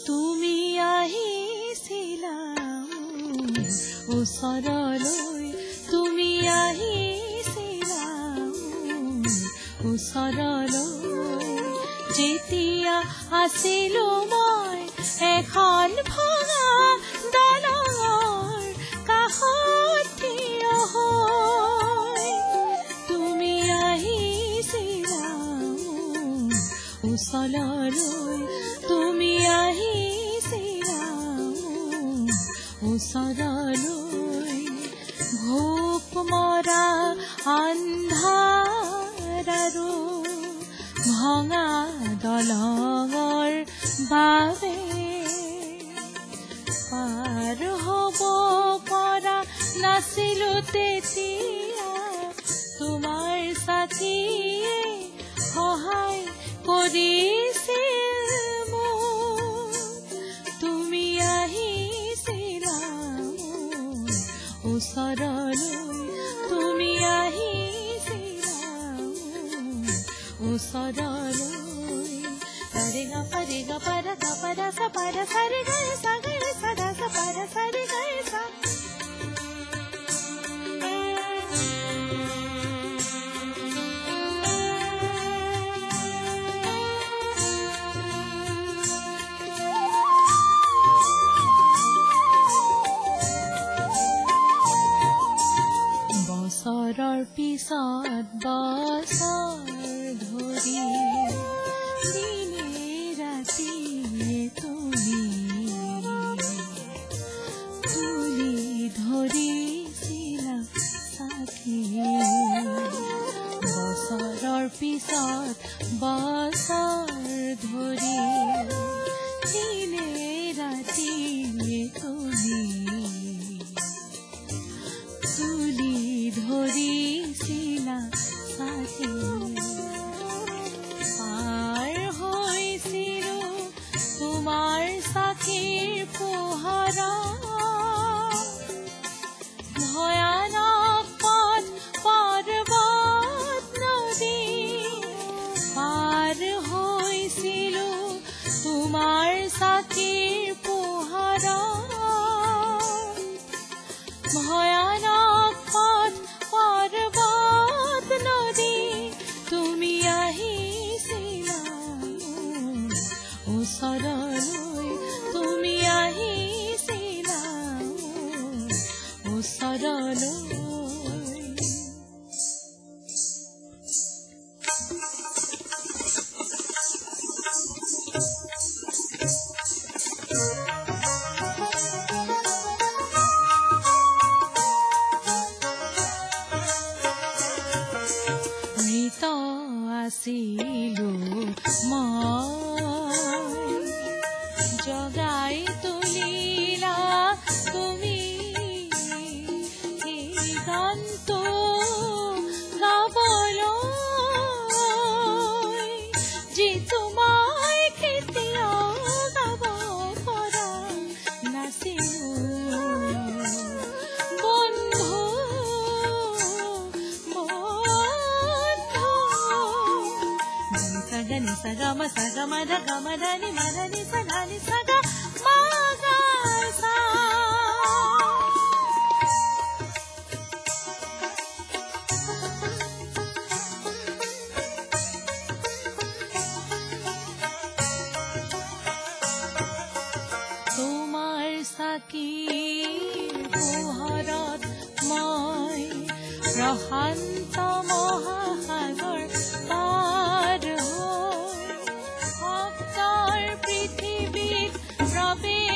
তুমি আহিছিলা ওচৰলৈ, তুমি আহিছিলা ওচৰলৈ, যেতিয়া আছিলো মই এখন ভঙা দলঙৰ কাষত থিয় হৈ। তুমি আহিছিলা ওচৰলৈ, তুমি আহিছিলা ওচৰলৈ, ভোক মৰা আন্ধাৰ আৰু ভঙা দলঙৰ বাবে পাৰ হ'ব পৰা নাছিলো তেতিয়া, তোমাৰ সাথীয়ে সহায় কৰিছিল মোক। তুমি আহিছিলা ওচৰলৈ, তুমি আহিছিলা ওচৰলৈ। সরে গা পরে গা পারা গা পারা সা পারা সারে গায়ে সা গায়ে সা গা সা পারা সারে গায়ে সা। বছৰৰ পিছত বছৰ ধৰি দিনে ৰাতিয়ে তুমি তুলি ধৰিছিলা সাথী। বছৰৰ পিছত বছৰ ধৰি দিনে ৰাতিয়ে তুমি তুলি ধৰিছিলা সাথী। পাৰ হৈছিলো তোমাৰ সাথীৰ পোহৰত, ভয়ানক পথ পৰ্বত নদী পাৰ হৈছিলো তোমাৰ সাথীৰ পোহৰত, ভয়ানক পথ পৰ্বত নদী তুমি আহিছিলা ওচৰলৈ, তুমি আহিছিলা ওচৰলৈ। মৃত আছিলো মই, জগাই তুলিলা তুমি এই গানটো গাবলৈ, যিটো মই কেতিয়াও গাব পৰা নাছিলো। বন্ধু গনি সগা ম সগা ম দ গা ম দ নি ম দ নি স গা নি সগা ম গা সা। তোমাৰ চাকিৰ পোহৰত মই প্ৰশান্ত মহাসাগৰ পাৰ হৈ ভক্তৰ পৃথিৱীত প্ৰৱেশ